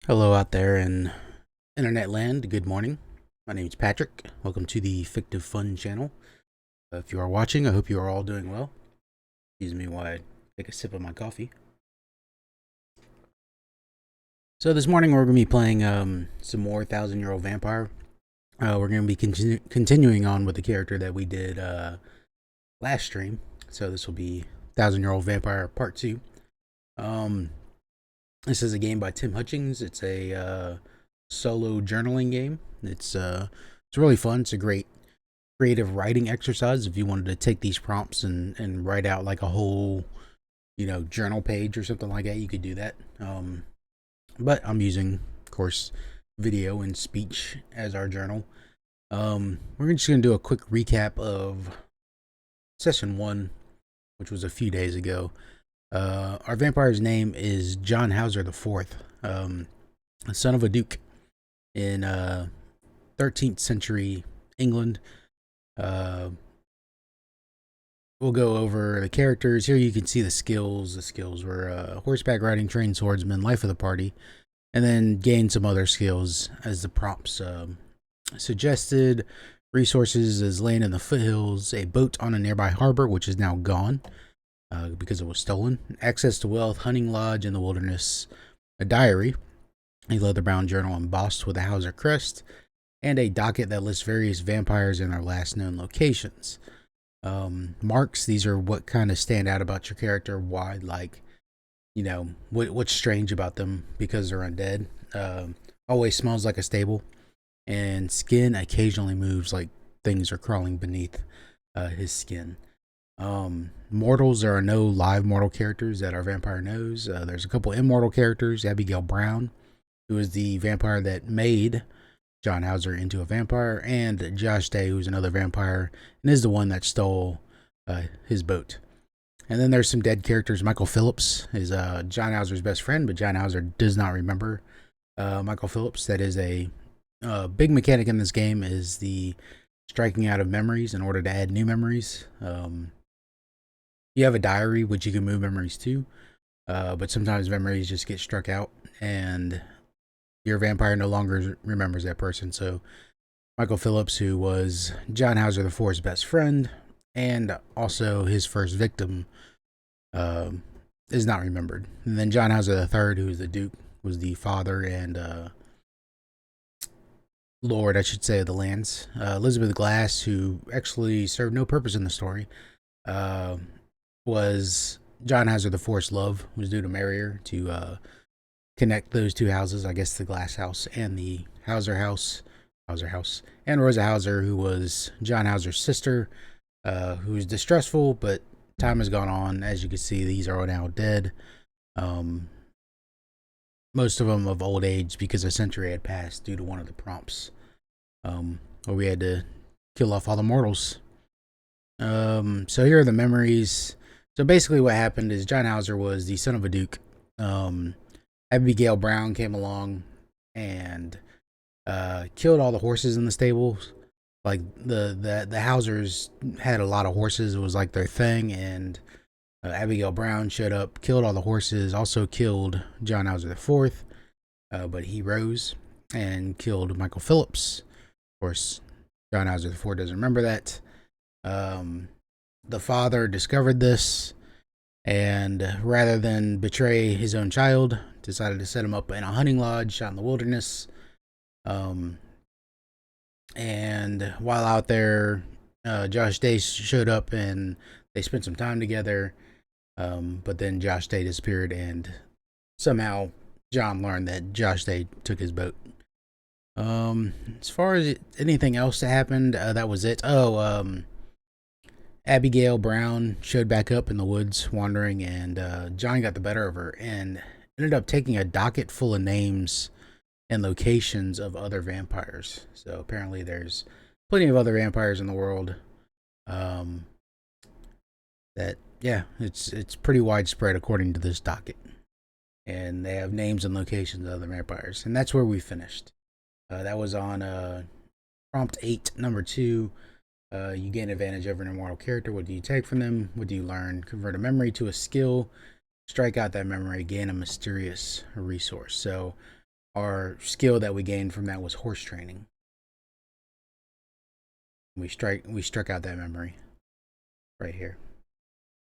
Hello out there in internet land. Good morning. My name is Patrick. Welcome to the Fictive Fun channel. If you are watching, I hope you are all doing well. Excuse me while I take a sip of my coffee. So this morning we're going to be playing some more Thousand Year Old Vampire. We're going to be continuing on with the character that we did last stream. So this will be Thousand Year Old Vampire Part 2. This is a game by Tim Hutchings. It's a solo journaling game. It's really fun. It's a great creative writing exercise. If you wanted to take these prompts and write out like a whole, journal page or something like that, you could do that. But I'm using, of course, video and speech as our journal. We're just gonna do a quick recap of session 1, which was a few days ago. Our vampire's name is John Hauser IV, son of a duke in 13th century England. We'll go over the characters. Here you can see the skills. The skills were horseback riding, trained swordsman, life of the party, and then gain some other skills as the prompts suggested. Resources is land in the foothills, a boat on a nearby harbor, which is now gone because it was stolen. Access to wealth, hunting lodge in the wilderness, a diary, a leather-bound journal embossed with a Hauser crest, and a docket that lists various vampires and their last known locations. Marks, these are what kind of stand out about your character, why, like, what's strange about them because they're undead. Always smells like a stable, and skin occasionally moves like things are crawling beneath his skin. Mortals, there are no live mortal characters that our vampire knows. There's a couple immortal characters. Abigail Brown, who is the vampire that made John Hauser into a vampire, and Josh Day, who's another vampire and is the one that stole his boat. And then there's some dead characters. Michael Phillips is John Hauser's best friend, but John Hauser does not remember Michael Phillips. That is a big mechanic in this game, is the striking out of memories in order to add new memories. You have a diary, which you can move memories to, but sometimes memories just get struck out, and your vampire no longer remembers that person. So Michael Phillips, who was John Hauser IV's best friend and also his first victim, is not remembered. And then John Hauser III, who is the Duke, was the father and Lord, I should say, of the lands. Elizabeth Glass, who actually served no purpose in the story, was John Hauser IV's love, was due to marry her to connect those two houses, I guess the Glass house and the Hauser house, and Rosa Hauser, who was John Hauser's sister, who's distressful, but time has gone on. As you can see, these are now dead. Most of them of old age because a century had passed due to one of the prompts, where we had to kill off all the mortals. So here are the memories. So basically what happened is John Hauser was the son of a duke. Abigail Brown came along and killed all the horses in the stables. Like the Hausers had a lot of horses. It was like their thing, and Abigail Brown showed up, killed all the horses, also killed John Hauser IV, but he rose and killed Michael Phillips. Of course, John Hauser IV doesn't remember that. The father discovered this, and rather than betray his own child, decided to set him up in a hunting lodge out in the wilderness. And while out there, Josh Day showed up and they spent some time together. But then Josh Day disappeared, and somehow John learned that Josh Day took his boat. As far as anything else that happened, that was it. Abigail Brown showed back up in the woods wandering, and John got the better of her and ended up taking a docket full of names and locations of other vampires. So apparently there's plenty of other vampires in the world. It's pretty widespread according to this docket. And they have names and locations of other vampires. And that's where we finished. That was on prompt 8, number 2. You gain advantage over an immortal character. What do you take from them? What do you learn? Convert a memory to a skill. Strike out that memory. Gain a mysterious resource. So our skill that we gained from that was horse training. We struck out that memory right here.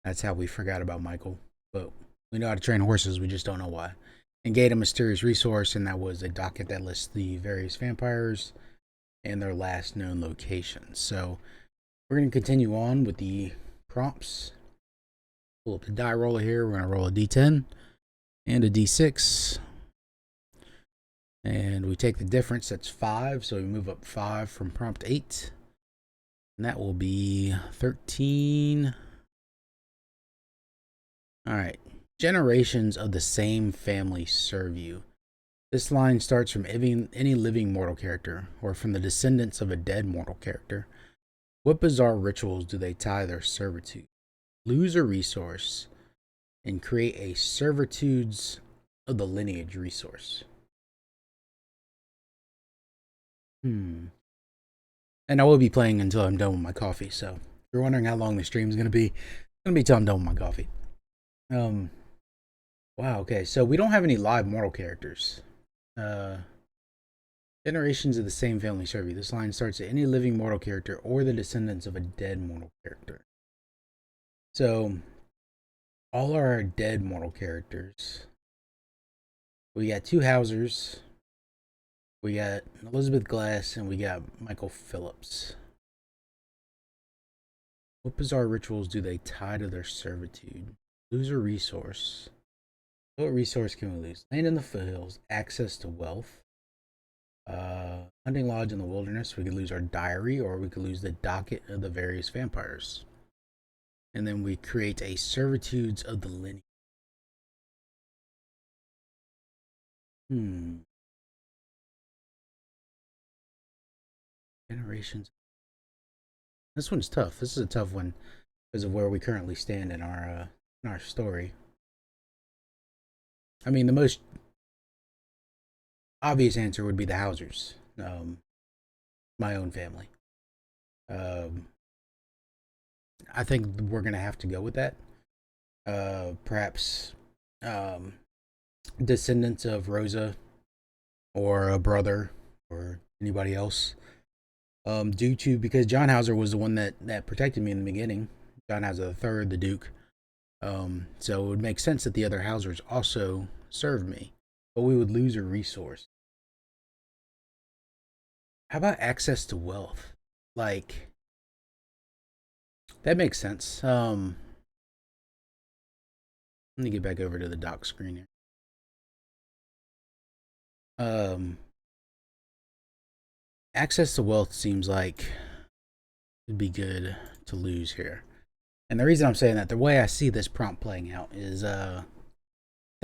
That's how we forgot about Michael. But we know how to train horses, we just don't know why. And gained a mysterious resource, and that was a docket that lists the various vampires and their last known locations. So we're going to continue on with the prompts. Pull up the die roller here. We're going to roll a d10 and a d6. And we take the difference, that's 5. So we move up 5 from prompt 8. And that will be 13. All right. Generations of the same family serve you. This line starts from any living mortal character, or from the descendants of a dead mortal character. What bizarre rituals do they tie their servitude? Lose a resource and create a servitudes of the lineage resource. And I will be playing until I'm done with my coffee. So if you're wondering how long the stream is going to be, it's going to be till I'm done with my coffee. Wow. Okay. So we don't have any live mortal characters. Generations of the same family serve you. This line starts at any living mortal character or the descendants of a dead mortal character. So all our dead mortal characters. We got 2 Hausers. We got Elizabeth Glass, and we got Michael Phillips. What bizarre rituals do they tie to their servitude? Lose a resource. What resource can we lose? Land in the foothills, access to wealth. Hunting lodge in the wilderness. We could lose our diary, or we could lose the docket of the various vampires. And then we create a servitudes of the lineage. Generations. This one's tough. This is a tough one because of where we currently stand in our story. I mean, the most obvious answer would be the Hausers, my own family. I think we're gonna have to go with that. Perhaps descendants of Rosa, or a brother, or anybody else. Due to, because John Hauser was the one that protected me in the beginning. John Hauser III, the Duke. So it would make sense that the other Hausers also served me, but we would lose a resource. How about access to wealth? Like, that makes sense. Let me get back over to the doc screen here. Access to wealth seems like it'd be good to lose here. And the reason I'm saying that, the way I see this prompt playing out is the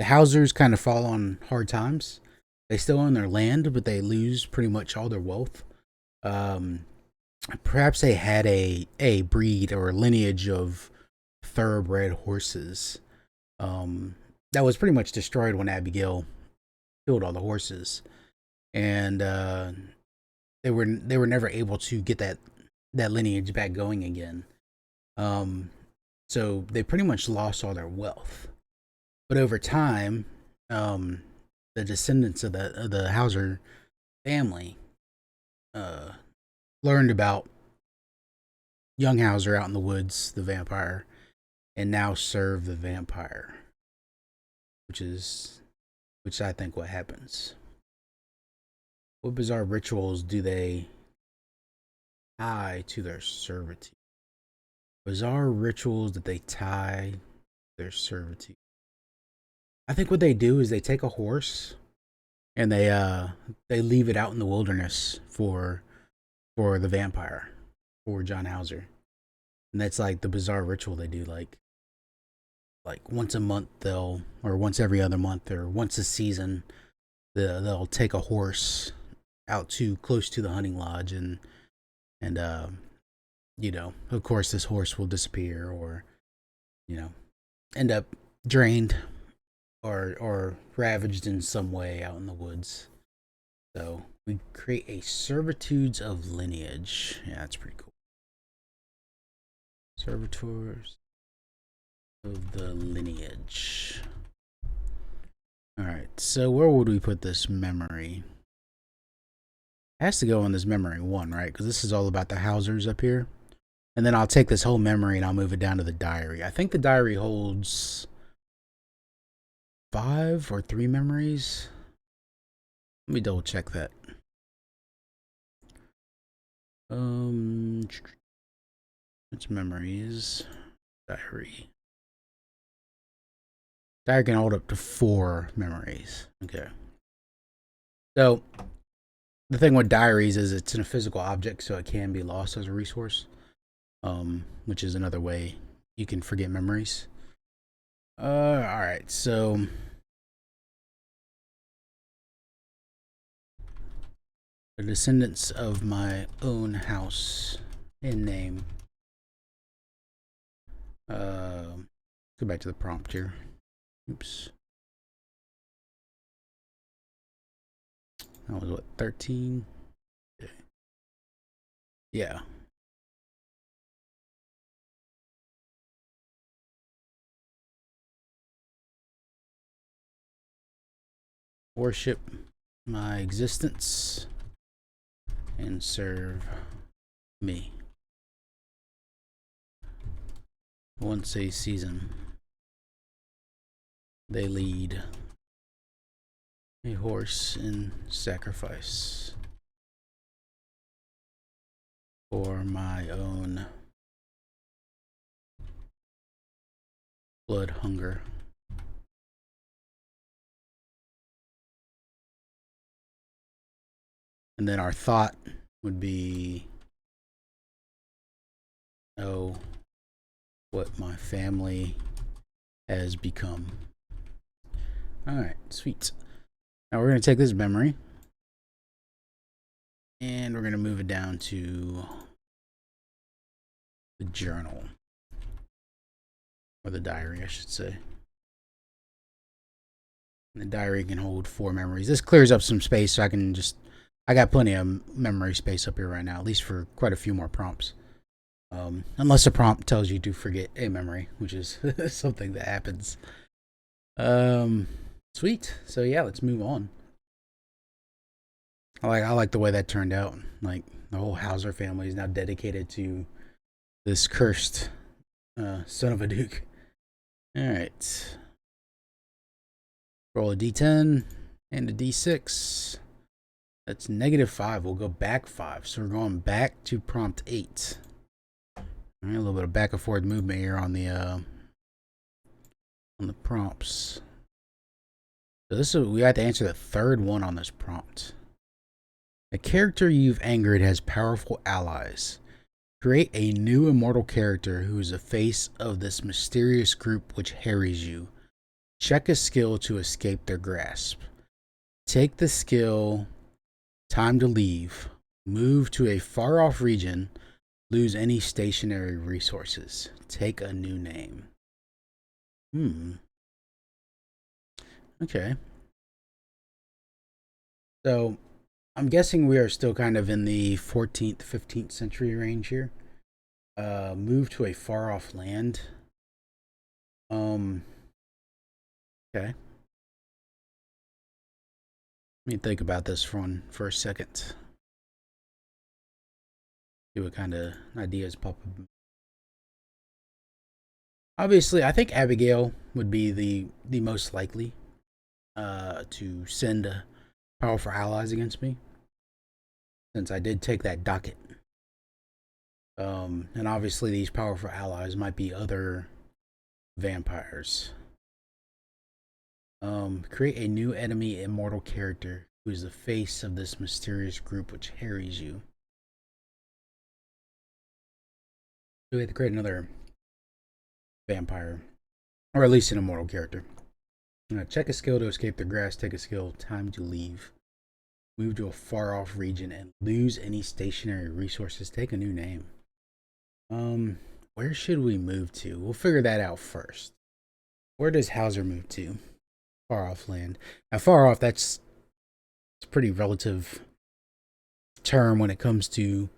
Hausers kind of fall on hard times. They still own their land, but they lose pretty much all their wealth. Perhaps they had a breed or a lineage of thoroughbred horses that was pretty much destroyed when Abigail killed all the horses, and they were never able to get that lineage back going again. So they pretty much lost all their wealth. But over time, the descendants of the Hauser family learned about young Hauser out in the woods, the vampire, and now serve the vampire, which I think what happens. What bizarre rituals do they tie to their servitude? Bizarre rituals that they tie their servitude. I think what they do is they take a horse and they leave it out in the wilderness for the vampire, for John Hauser. And that's like the bizarre ritual they do, like once a month or once every other month, or once a season, they'll take a horse out too close to the hunting lodge, and of course this horse will disappear, or end up drained or ravaged in some way out in the woods. So we create a servitudes of lineage. Yeah, that's pretty cool. Servitors of the lineage. Alright, so where would we put this memory? It has to go on this memory 1, right? Because this is all about the Hausers up here. And then I'll take this whole memory and I'll move it down to the diary. I think the diary holds 5 or 3 memories. Let me double check that. It's memories. Diary. Diary can hold up to 4 memories. Okay. So the thing with diaries is it's in a physical object, so it can be lost as a resource. Which is another way you can forget memories. Alright, so the descendants of my own house in name. Go back to the prompt here. Oops. That was what, 13? Okay. Yeah. Worship my existence and serve me. Once a season, they lead a horse in sacrifice for my own blood hunger. And then our thought would be, oh, what my family has become. Alright, sweet. Now we're going to take this memory and we're going to move it down to the journal, or the diary, I should say. And the diary can hold 4 memories. This clears up some space, so I got plenty of memory space up here right now, at least for quite a few more prompts. Unless the prompt tells you to forget a memory, which is something that happens. Sweet. So yeah, let's move on. I like the way that turned out. Like, the whole Hauser family is now dedicated to this cursed son of a duke. Alright. Roll a d10 and a d6. That's -5. We'll go back 5. So we're going back to prompt 8. Alright, a little bit of back and forth movement here on the prompts. So we have to answer the third one on this prompt. A character you've angered has powerful allies. Create a new immortal character who is the face of this mysterious group which harries you. Check a skill to escape their grasp. Take the skill Time to Leave. Move to a far off region. Lose any stationary resources. Take a new name. Okay. So I'm guessing we are still kind of in the 14th, 15th century range here. Move to a far off land. Okay. Let me think about this for a second. See what kind of ideas pop up. Obviously, I think Abigail would be the most likely to send powerful allies against me, since I did take that docket. And obviously these powerful allies might be other vampires. Create a new enemy immortal character who is the face of this mysterious group which harries you. So we have to create another vampire, or at least an immortal character. Check a skill to escape the grass. Take a skill Time to Leave. Move to a far off region and lose any stationary resources. Take a new name. Where should we move to? We'll figure that out first. Where does Hauser move to? Far off land. Now, far off, it's a pretty relative term when it comes to,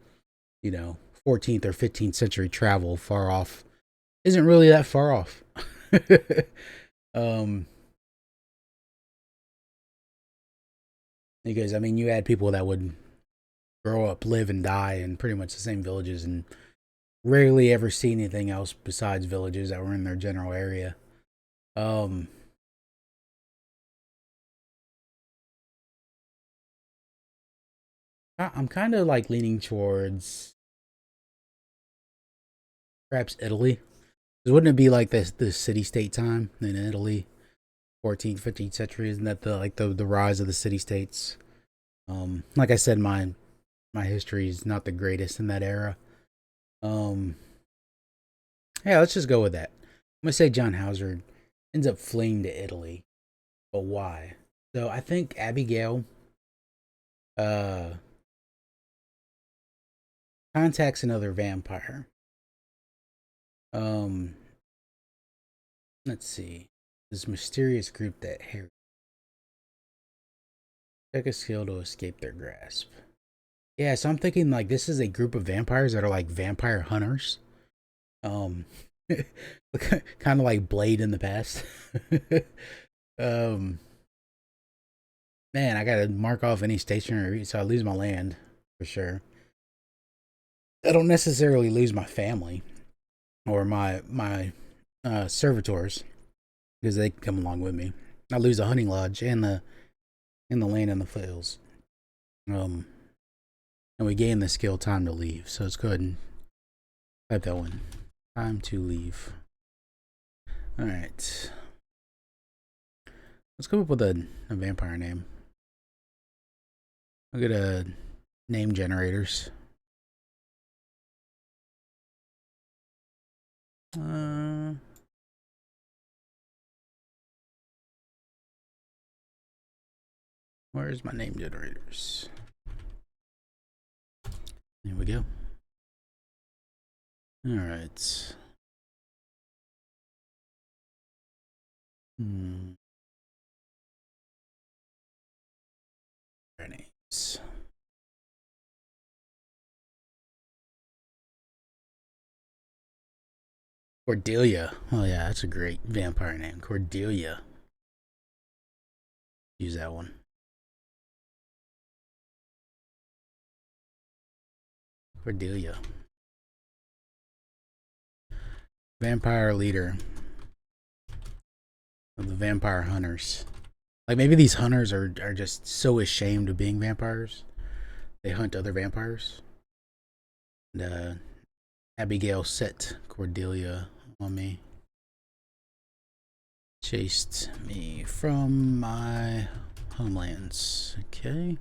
14th or 15th century travel. Far off isn't really that far off. Because I mean, you had people that would grow up, live, and die in pretty much the same villages, and rarely ever see anything else besides villages that were in their general area. Um, I'm kind of like leaning towards perhaps Italy. 'Cause wouldn't it be like this city state time in Italy, 14th, 15th century? Isn't that the like the rise of the city states? Like I said, my history is not the greatest in that era. Um, yeah, let's just go with that. I'm gonna say John Hauser ends up fleeing to Italy, but why? So I think Abigail uh contacts another vampire. Um, let's see. This mysterious group that Harry took a skill to escape their grasp. Yeah, so I'm thinking like this is a group of vampires that are like vampire hunters. Um, kind of like Blade in the past. um, man, I gotta mark off any stationary so I lose my land for sure. I don't necessarily lose my family or my servitors because they come along with me. I lose the hunting lodge and the land in the foothills. Um, and we gain the skill time to leave. So let's go ahead and type that one. Time to leave. All right. Let's come up with a vampire name. I'll get a name generators. Uh, where's my name generators? Here we go. All right. Hmm. Names. Cordelia. Oh yeah, that's a great vampire name. Cordelia. Use that one. Cordelia. Vampire leader of the vampire hunters. Like maybe these hunters are just so ashamed of being vampires. They hunt other vampires. And Abigail set Cordelia on me. Chased me from my homelands. Okay.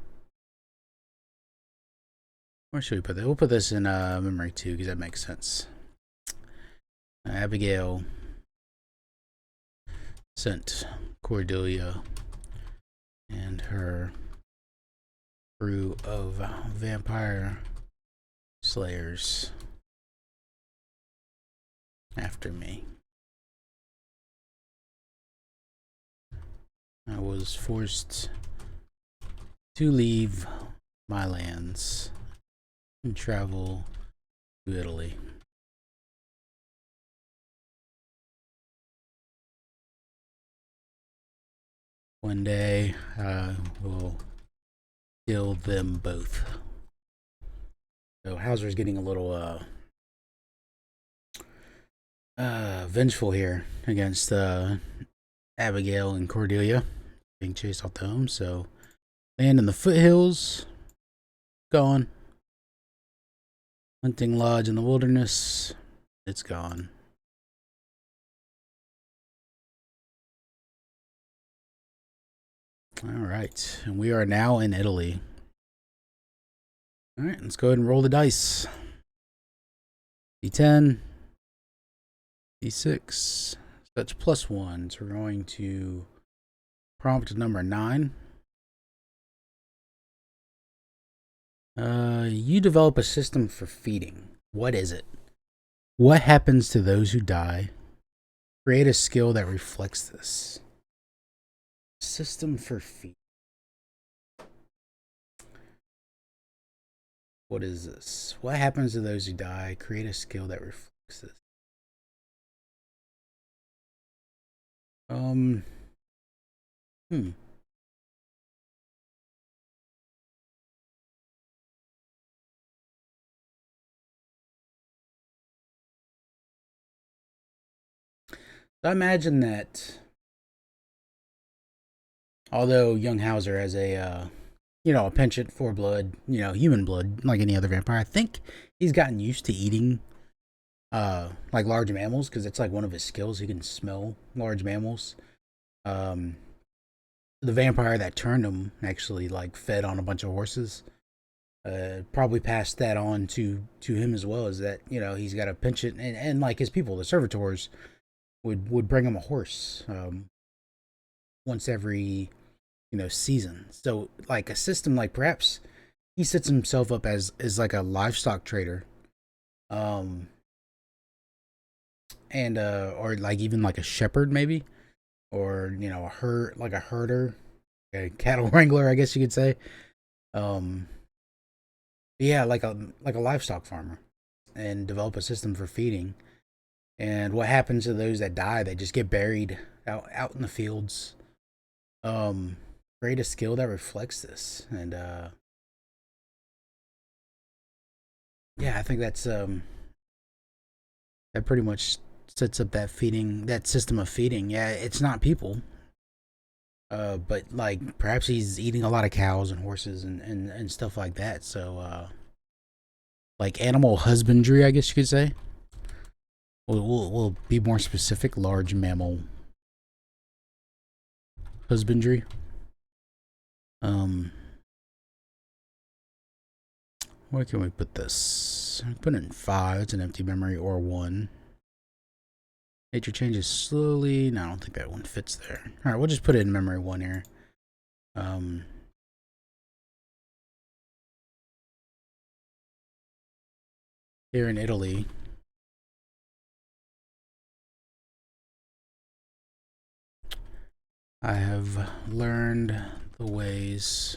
Where should we put that? We'll put this in memory too, because that makes sense. Abigail sent Cordelia and her crew of vampire slayers after me. I was forced to leave my lands and travel to Italy. One day I will kill them both. So Hauser's getting a little vengeful here against Abigail and Cordelia being chased off the home. So land in the foothills, gone. Hunting lodge in the wilderness, it's gone. All right, and we are now in Italy. All right, let's go ahead and roll the dice. D10, D6. That's +1. So we're going to prompt number 9. You develop a system for feeding. What is it? What happens to those who die? Create a skill that reflects this. System for feeding. What is this? What happens to those who die? Create a skill that reflects this. Um. Hmm. I imagine that although young Hauser has a a penchant for blood, human blood, like any other vampire, I think he's gotten used to eating like large mammals because it's like one of his skills. He can smell large mammals. Um, the vampire that turned him actually like fed on a bunch of horses. Probably passed that on to him as well. Is that he's got a penchant and like his people, the servitors, would bring him a horse once every season. So like a system like perhaps he sets himself up as like a livestock trader, um, and or like even like a shepherd maybe, or a herder, a cattle wrangler, I guess you could say. Um, yeah, like a livestock farmer, and develop a system for feeding. And what happens to those that die? They just get buried out in the fields. Um, Create a skill that reflects this, and yeah, I think that pretty much sets up that system of feeding. Yeah, it's not people, but like perhaps he's eating a lot of cows and horses and stuff like that. So like animal husbandry, I guess you could say. We'll be more specific. Large mammal husbandry. Um, where can we put this? Put it in 5. It's an empty memory or 1. Nature changes slowly. No, I don't think that one fits there. All right, we'll just put it in memory 1 here. Um, Here in Italy, I have learned the ways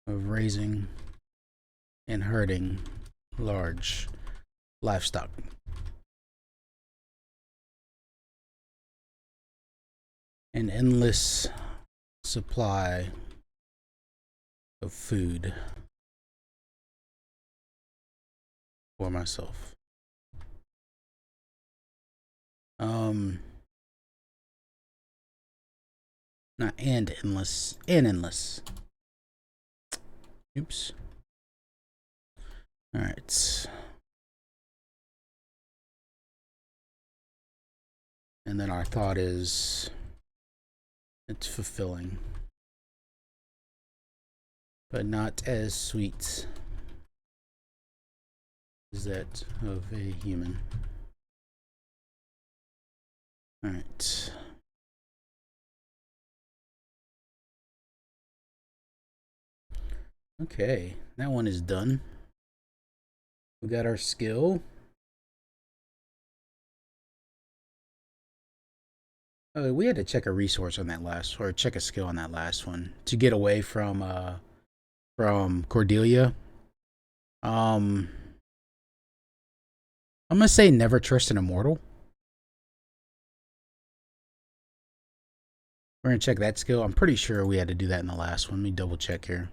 of raising and herding large livestock. An endless supply of food for myself. Um, Not and endless, and endless. Oops. All right. And then our thought is it's fulfilling, but not as sweet as that of a human. All right. Okay, that one is done. We got our skill. Oh, we had to check a resource on that last, or check a skill on that last one to get away from Cordelia. Um, I'm gonna say never trust an immortal. We're gonna check that skill. I'm pretty sure we had to do that in the last one. Let me double check here.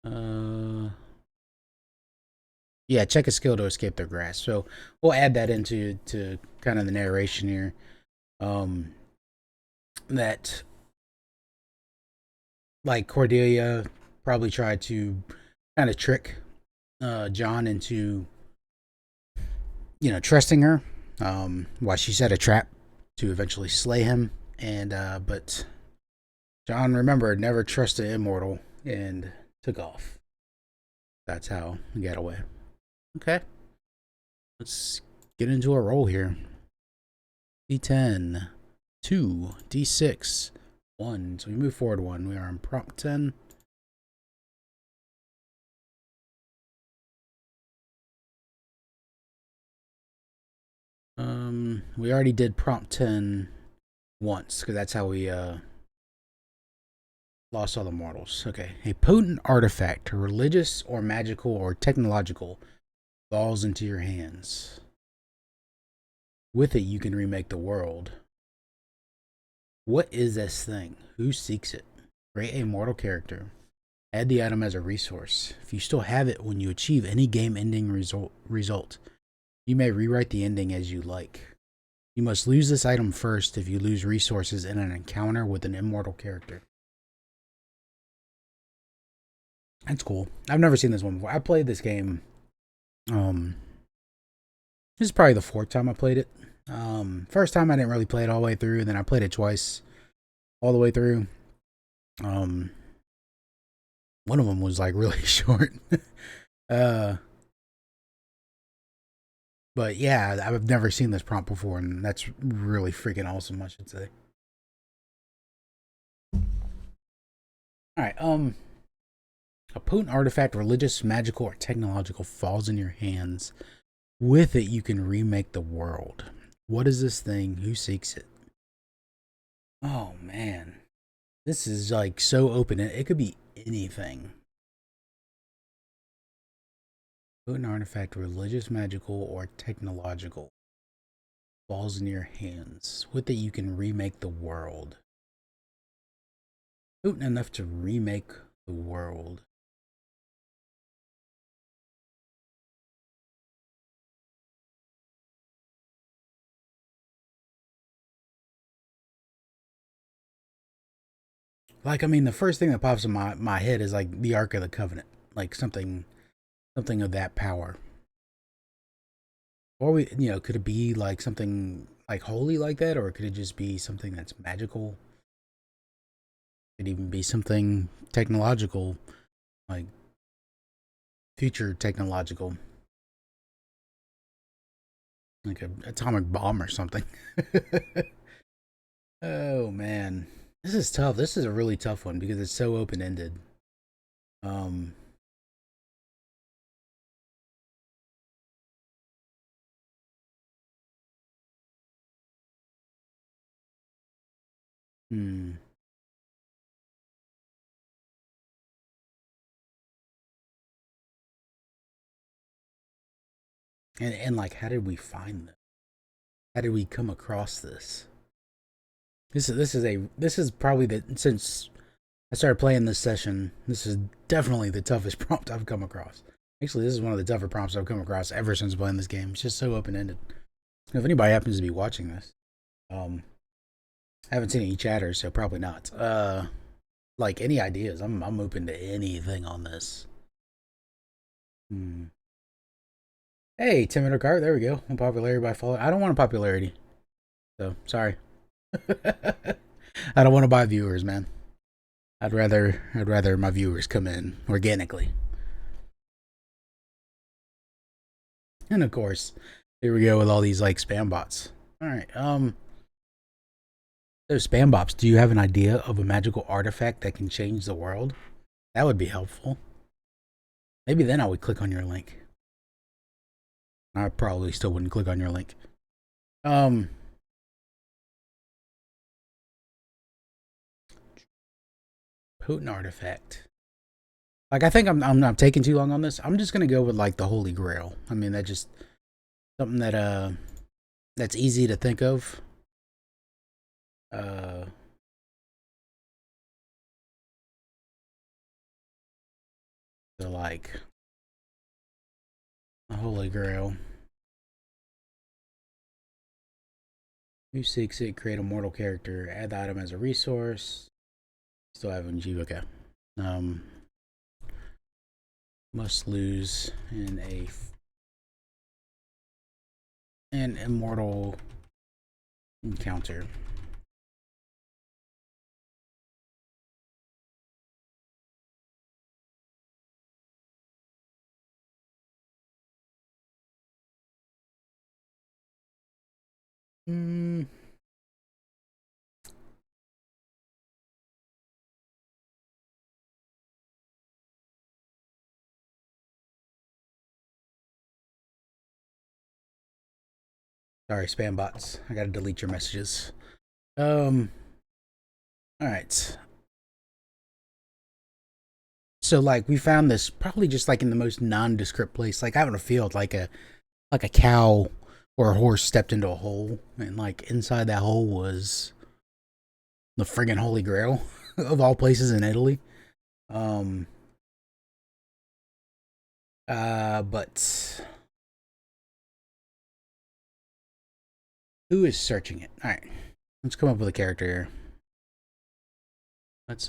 Uh, yeah, check a skill to escape their grasp. So we'll add that into kind of the narration here. Um, that like Cordelia probably tried to kind of trick John into trusting her. Why she set a trap to eventually slay him, and but John remembered never trust an immortal and took off. That's how he got away. Okay, let's get into a roll here. D10, 2, D6, 1. So we move forward 1. We are on prompt 10. We already did prompt 10 once because that's how we lost all the mortals. Okay. A potent artifact, religious or magical or technological, falls into your hands. With it, you can remake the world. What is this thing? Who seeks it? Create a mortal character. Add the item as a resource. If you still have it when you achieve any game-ending result, You may rewrite the ending as you like. You must lose this item first if you lose resources in an encounter with an immortal character. That's cool. I've never seen this one before. I played this game. This is probably the fourth time I played it. First time I didn't really play it all the way through. Then I played it twice, all the way through. One of them was like really short. But yeah, I've never seen this prompt before, and that's really freaking awesome, I should say. All right, a potent artifact, religious, magical, or technological, falls in your hands. With it, you can remake the world. What is this thing? Who seeks it? Oh man, this is like so open. It could be anything. Potent artifact, religious, magical, or technological, falls in your hands. With it, you can remake the world. Potent enough to remake the world. Like, I mean, the first thing that pops in my head is like the Ark of the Covenant, like something of that power. Or could it be like something like holy like that, or could it just be something that's magical? Could even be something technological, like future technological, like an atomic bomb or something. Oh man, this is tough. This is a really tough one because it's so open ended. Um, hmm. And like, how did we find them? How did we come across this? This is probably the since I started playing this session. This is definitely the toughest prompt I've come across. Actually, this is one of the tougher prompts I've come across ever since playing this game. It's just so open ended. If anybody happens to be watching this, um, I haven't seen any chatters, so probably not. Like any ideas? I'm open to anything on this. Hmm. Hey, Timid Cart, there we go. Unpopularity by follow. I don't want a popularity, so sorry. I don't want to buy viewers, man. I'd rather my viewers come in organically. And of course, here we go with all these like spam bots. All right, those spam bots. Do you have an idea of a magical artifact that can change the world? That would be helpful. Maybe then I would click on your link. I probably still wouldn't click on your link. Um, potent artifact. Like I think I'm not taking too long on this. I'm just gonna go with like the Holy Grail. I mean that just something that's easy to think of. Uh, so like the Holy Grail. Who seeks it? Create a mortal character. Add the item as a resource. Still having G. Okay. Um, must lose in an immortal encounter. Hmm. Sorry, spam bots. I gotta delete your messages. Um. All right. So like we found this probably just like in the most nondescript place, like out in a field, like a cow or a horse stepped into a hole, and like inside that hole was the friggin' Holy Grail of all places in Italy. Um. But Who is searching it? All right, let's come up with a character here. Let's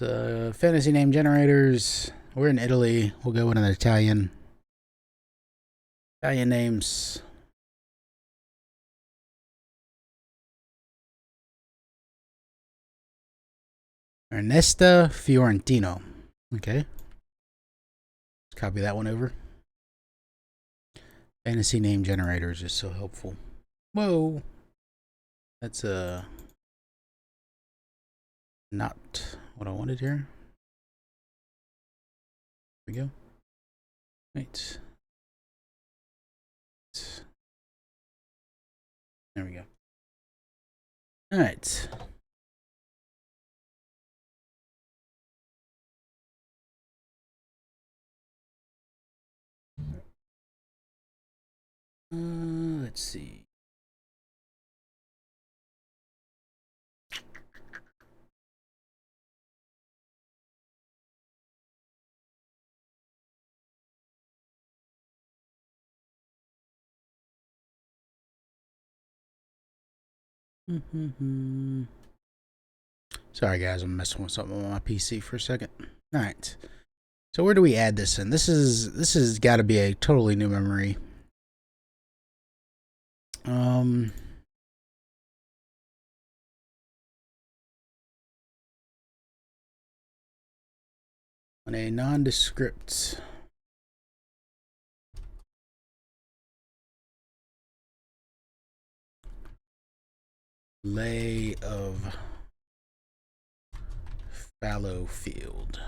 fantasy name generators. We're in Italy. We'll go with an Italian names. Ernesta Fiorentino. Okay. Let's copy that one over. Fantasy name generators is so helpful. Whoa. That's not what I wanted here. There we go. Right. There we go. All right. Let's see. Sorry guys, I'm messing with something on my PC for a second. All right. So where do we add this in? This has got to be a totally new memory. On a nondescript lay of fallow field,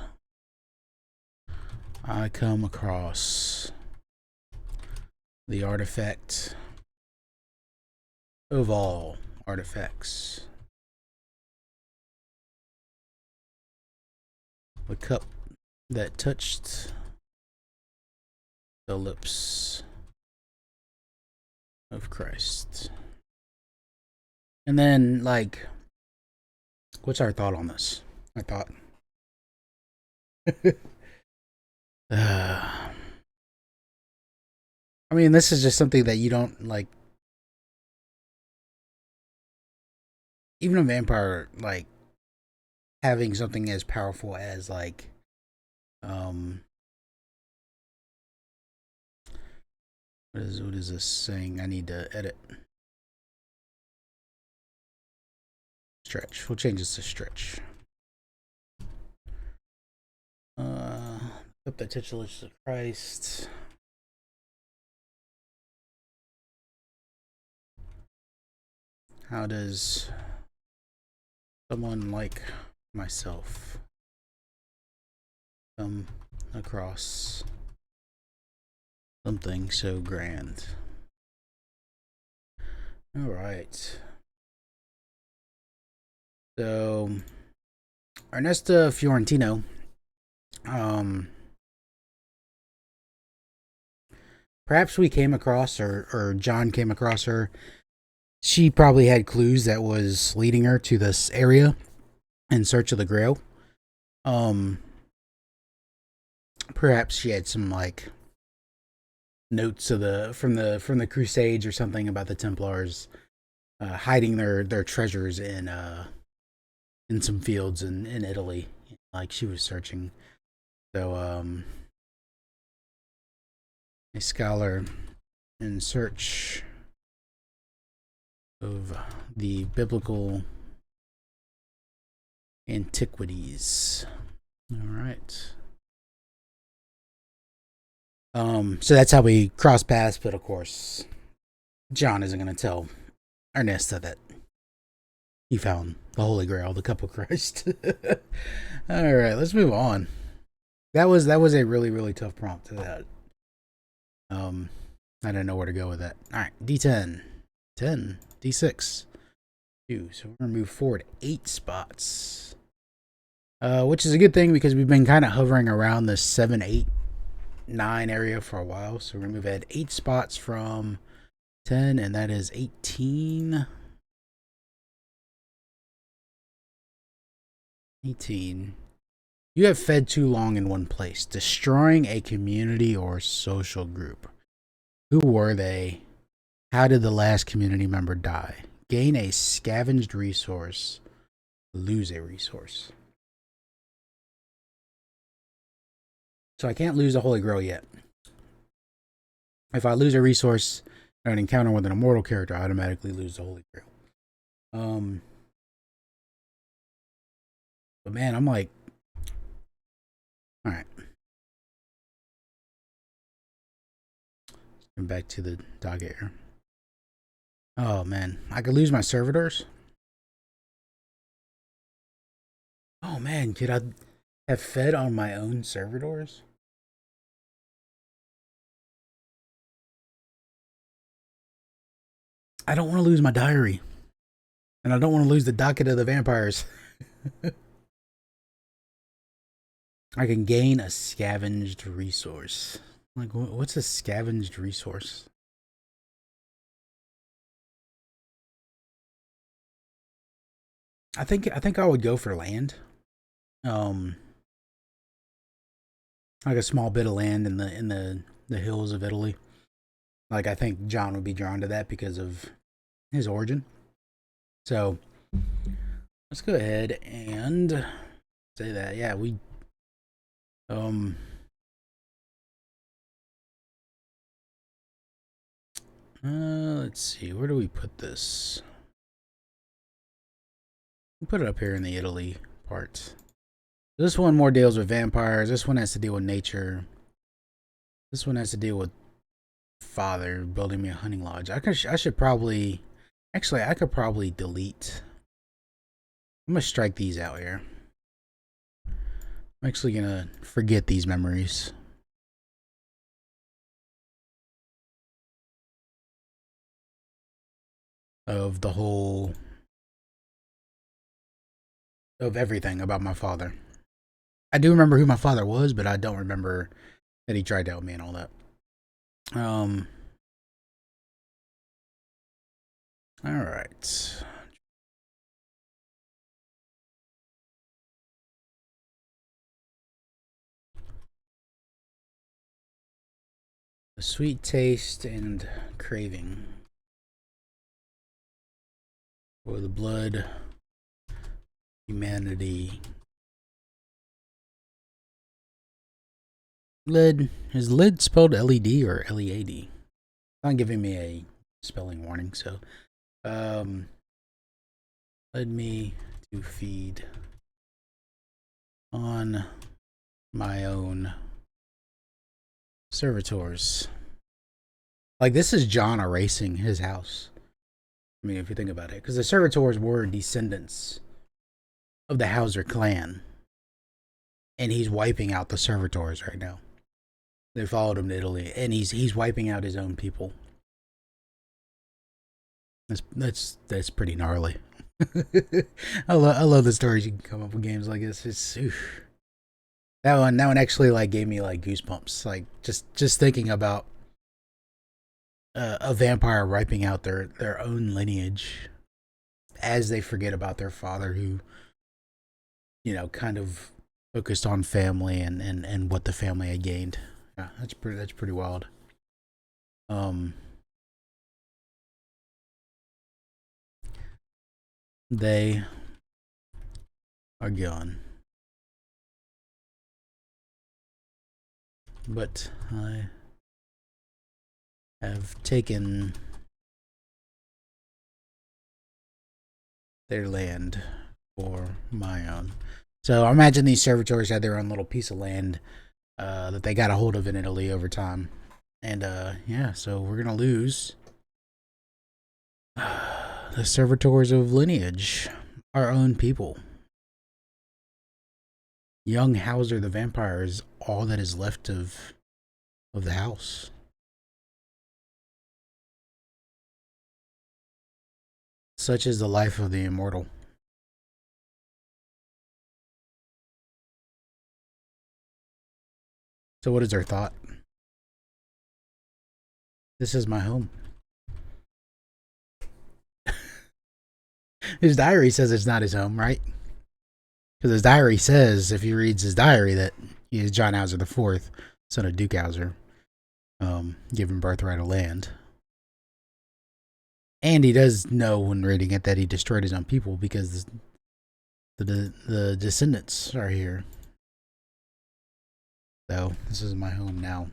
I come across the artifact of all artifacts, the cup that touched the lips of Christ. And then, like, what's our thought on this? Our thought. I mean, this is just something that you don't, like, even a vampire, like, having something as powerful as, like, what is this saying? I need to edit. Stretch. We'll change this to stretch. Up the titulars of Christ. How does someone like myself come across something so grand? All right. So, Ernesta Fiorentino, perhaps we came across, or John came across her. She probably had clues that was leading her to this area in search of the Grail. Perhaps she had some, like, notes of from the Crusades or something about the Templars hiding their treasures in some fields in Italy. Like, she was searching. So a scholar in search of the biblical antiquities. All right. So that's how we cross paths, but of course, John isn't going to tell Ernesta that he found the Holy Grail, the Cup of Christ. All right, let's move on. That was a really, really tough prompt to that. I didn't know where to go with that. All right, D10, 10, D6, 2. So we're gonna move forward 8 spots, which is a good thing because we've been kind of hovering around the 7, 8, 9 area for a while. So we're gonna move ahead 8 spots from 10, and that is 18. 18. You have fed too long in one place, destroying a community or social group. Who were they? How did the last community member die? Gain a scavenged resource. Lose a resource. So I can't lose the Holy Grail yet. If I lose a resource or an encounter with an immortal character, I automatically lose the Holy Grail. But man, I'm like, all right. Come back to the docket here. Oh man, I could lose my servitors. Oh man, could I have fed on my own servitors? I don't want to lose my diary. And I don't want to lose the docket of the vampires. I can gain a scavenged resource. Like, what's a scavenged resource? I think I would go for land. Like a small bit of land in the hills of Italy. Like, I think John would be drawn to that because of his origin. So let's go ahead and say that. Yeah, we let's see, where do we put this? We put it up here in the Italy part. This one more deals with vampires. This one has to deal with nature. This one has to deal with father building me a hunting lodge. I should probably, actually, I could probably delete. I'm gonna strike these out here. I'm actually gonna forget these memories. Of the whole, of everything about my father. I do remember who my father was, but I don't remember that he tried to help me and all that. All right. A sweet taste and craving for the blood, humanity. Lid, is lid spelled L-E-D or L-E-A-D? Not giving me a spelling warning, so led me to feed on my own servitors. Like, this is John erasing his house. I mean, if you think about it, because the servitors were descendants of the Hauser clan, and he's wiping out the servitors right now. They followed him to Italy, and he's wiping out his own people. That's pretty gnarly. I love the stories you can come up with games like this. It's oof. That one actually like gave me like goosebumps. Like just thinking about a vampire wiping out their own lineage as they forget about their father, who, you know, kind of focused on family and what the family had gained. Yeah, that's pretty wild. They are gone, but I have taken their land for my own. So I imagine these servitors had their own little piece of land that they got a hold of in Italy over time. And yeah, so we're gonna lose the servitors of lineage, our own people. Young Hauser the vampire is all that is left of the house. Such is the life of the immortal. So what is our thought? This is my home. His diary says it's not his home, right? Because his diary says, if he reads his diary, that he is John Hauser the Fourth, son of Duke Hauser, given birthright of land. And he does know when reading it that he destroyed his own people because the descendants are here. So this is my home now.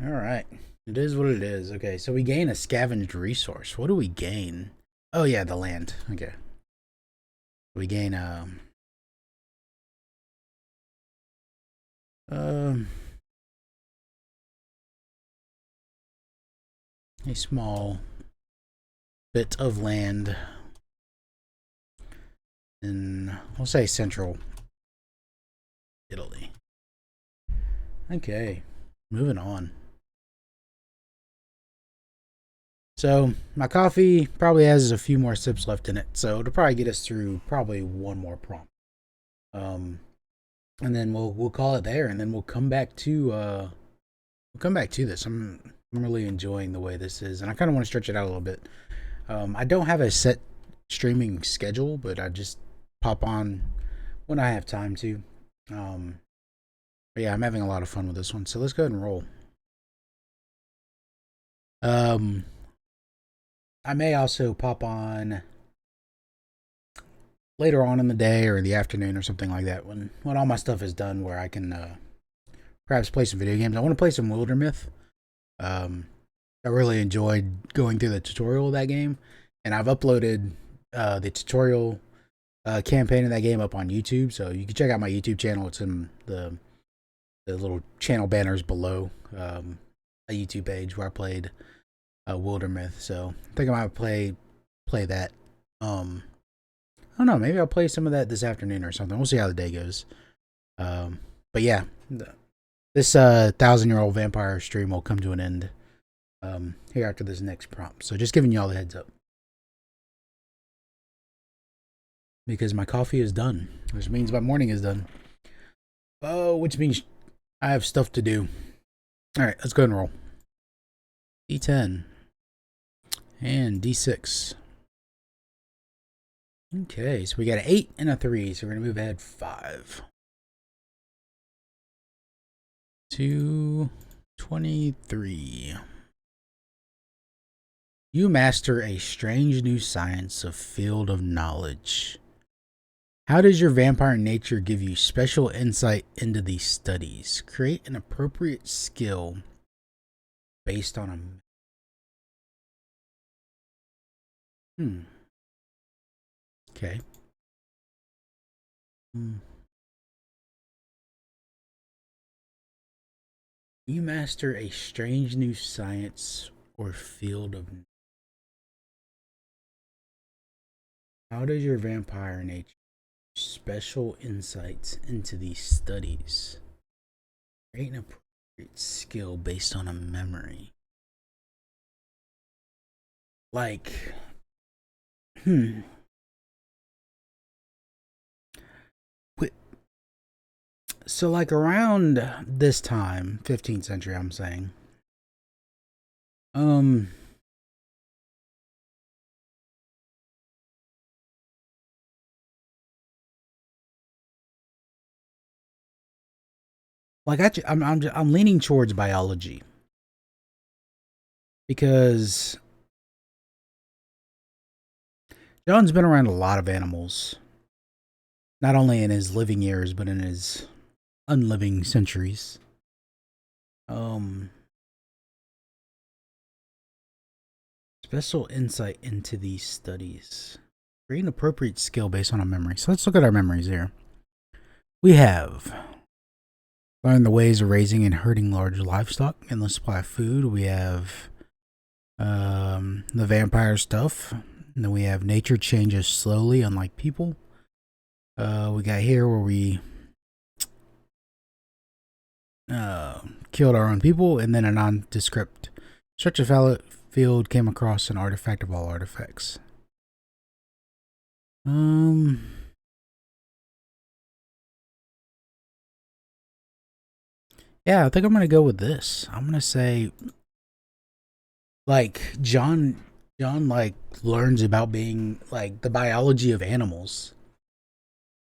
All right. It is what it is. Okay, so we gain a scavenged resource. What do we gain? Oh yeah, the land. Okay. We gain um a small bit of land in, we'll say, central Italy. Okay, moving on. So my coffee probably has a few more sips left in it, so it'll probably get us through probably one more prompt. And then we'll call it there, and then we'll come back to this. I'm really enjoying the way this is, and I kind of want to stretch it out a little bit. I don't have a set streaming schedule, but I just pop on when I have time to. But yeah, I'm having a lot of fun with this one, so let's go ahead and roll. I may also pop on later on in the day or the afternoon or something like that when all my stuff is done, where I can perhaps play some video games. I want to play some Wildermyth. I really enjoyed going through the tutorial of that game, and I've uploaded the tutorial campaign of that game up on YouTube, so you can check out my YouTube channel. It's in the little channel banners below a YouTube page where I played Wildermyth. So I think I might play that. I don't know, maybe I'll play some of that this afternoon or something. We'll see how the day goes. But yeah, this 1,000-year-old vampire stream will come to an end here after this next prompt. So just giving you all the heads up, because my coffee is done, which means my morning is done. Oh, which means I have stuff to do. All right, let's go ahead and roll. D10 and D6. Okay, so we got an 8 and a 3, so we're going to move ahead 5. 23. You master a strange new science of field of knowledge. How does your vampire nature give you special insight into these studies? Create an appropriate skill based on a... Okay. You master a strange new science or field of... How does your vampire nature special insights into these studies? Create an appropriate skill based on a memory. Like, so like around this time, 15th century, I'm saying, like I'm leaning towards biology, because John's been around a lot of animals, not only in his living years but in his unliving centuries. Special insight into these studies. Create an appropriate skill based on a memory. So let's look at our memories here. We have learned the ways of raising and herding large livestock, endless supply of food. We have the vampire stuff. And then we have nature changes slowly, unlike people. We got here where we killed our own people, and then a nondescript structure field came across an artifact of all artifacts. Yeah, I think I'm gonna go with this. I'm gonna say, like, John like learns about being like the biology of animals,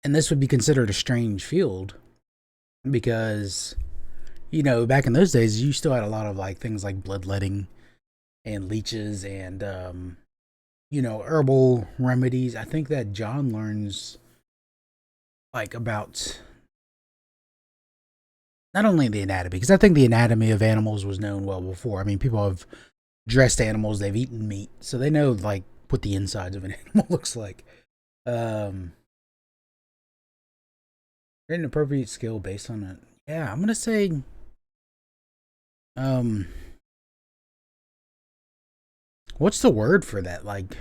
and this would be considered a strange field because, you know, back in those days you still had a lot of like things like bloodletting and leeches and herbal remedies. I think that John learns like about not only the anatomy, because I think the anatomy of animals was known well before. I mean, people have dressed animals, they've eaten meat, so they know like what the insides of an animal looks like. Um, an appropriate skill based on it. Yeah, I'm gonna say um, what's the word for that? Like,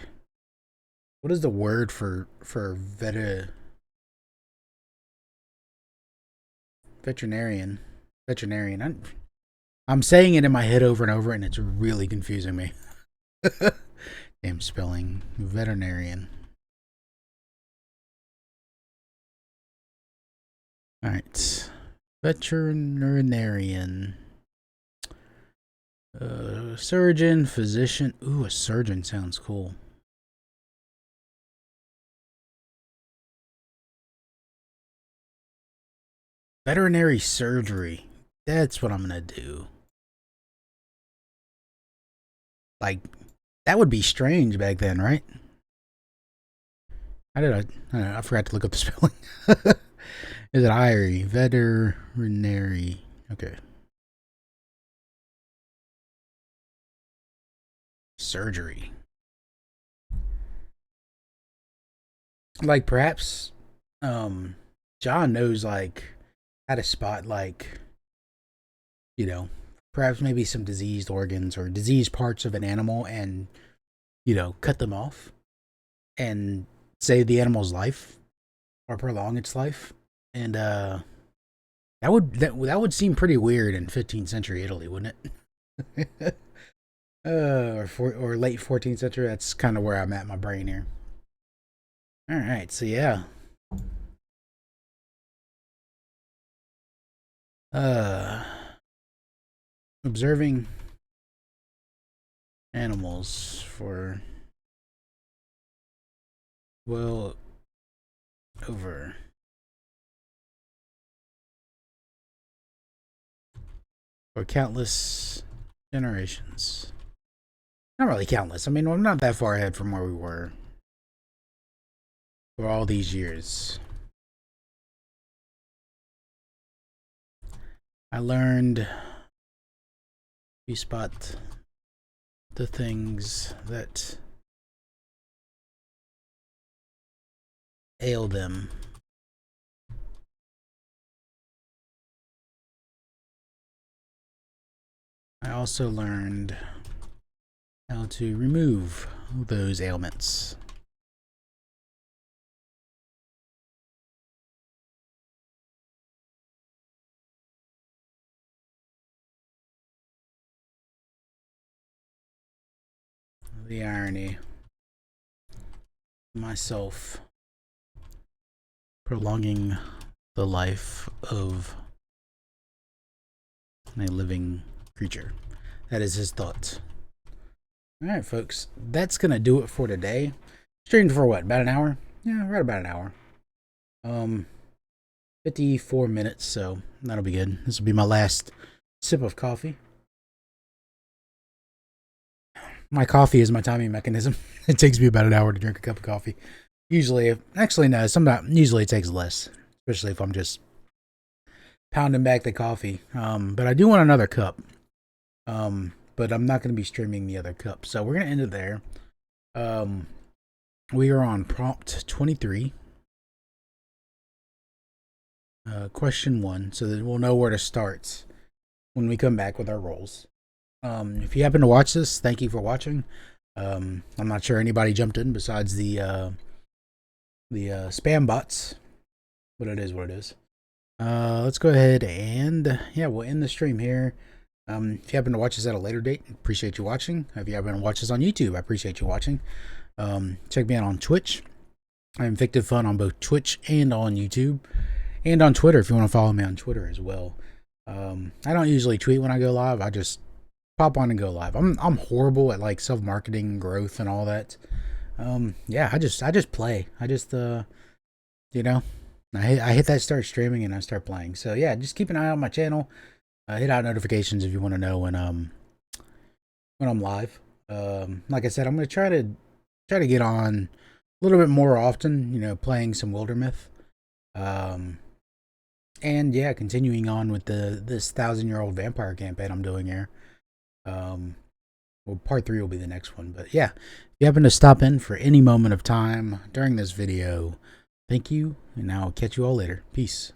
what is the word for veterinarian? Veterinarian. I'm saying it in my head over and over, and it's really confusing me. Damn spelling. Veterinarian. All right. Veterinarian. Surgeon, physician. Ooh, a surgeon sounds cool. Veterinary surgery. That's what I'm gonna do. Like, that would be strange back then, right? How did I don't know, I forgot to look up the spelling. Is it Irie? Veterinary. Okay. Surgery. Like perhaps John knows like how to spot like, you know, perhaps maybe some diseased organs or diseased parts of an animal and, cut them off and save the animal's life or prolong its life. And that would seem pretty weird in 15th century Italy, wouldn't it? Or late 14th century. That's kind of where I'm at in my brain here. All right, so yeah. Uh, observing animals for well over for countless generations. Not really countless. I mean, I'm not that far ahead from where we were for all these years. I learned to spot the things that ail them. I also learned how to remove those ailments. The irony. Myself prolonging the life of a living creature. That is his thought. All right, folks, that's gonna do it for today. Streamed for what? About an hour? Yeah, right about an hour. 54 minutes, so that'll be good. This will be my last sip of coffee. My coffee is my timing mechanism. It takes me about an hour to drink a cup of coffee. Usually, actually, no, usually it takes less, especially if I'm just pounding back the coffee. But I do want another cup. But I'm not going to be streaming the other cup. So we're going to end it there. We are on prompt 23. Question 1, so that we'll know where to start when we come back with our rolls. If you happen to watch this, thank you for watching. I'm not sure anybody jumped in besides the spam bots, but it is what it is. Let's go ahead and we'll end the stream here. If you happen to watch this at a later date, appreciate you watching. If you happen to watch this on YouTube, I appreciate you watching. Check me out on Twitch. I'm Fictive Fun on both Twitch and on YouTube, and on Twitter if you want to follow me on Twitter as well. I don't usually tweet when I go live. I just pop on and go live. I'm horrible at like self-marketing, growth, and all that. I just play. I just I hit that start streaming and I start playing. So yeah, just keep an eye on my channel. Hit out notifications if you want to know when I'm live. Like I said, I'm gonna try to get on a little bit more often. Playing some Wildermyth. Um, and yeah, continuing on with this 1,000-year-old vampire campaign I'm doing here. Well, part 3 will be the next one. But yeah, if you happen to stop in for any moment of time during this video, thank you, and I'll catch you all later. Peace.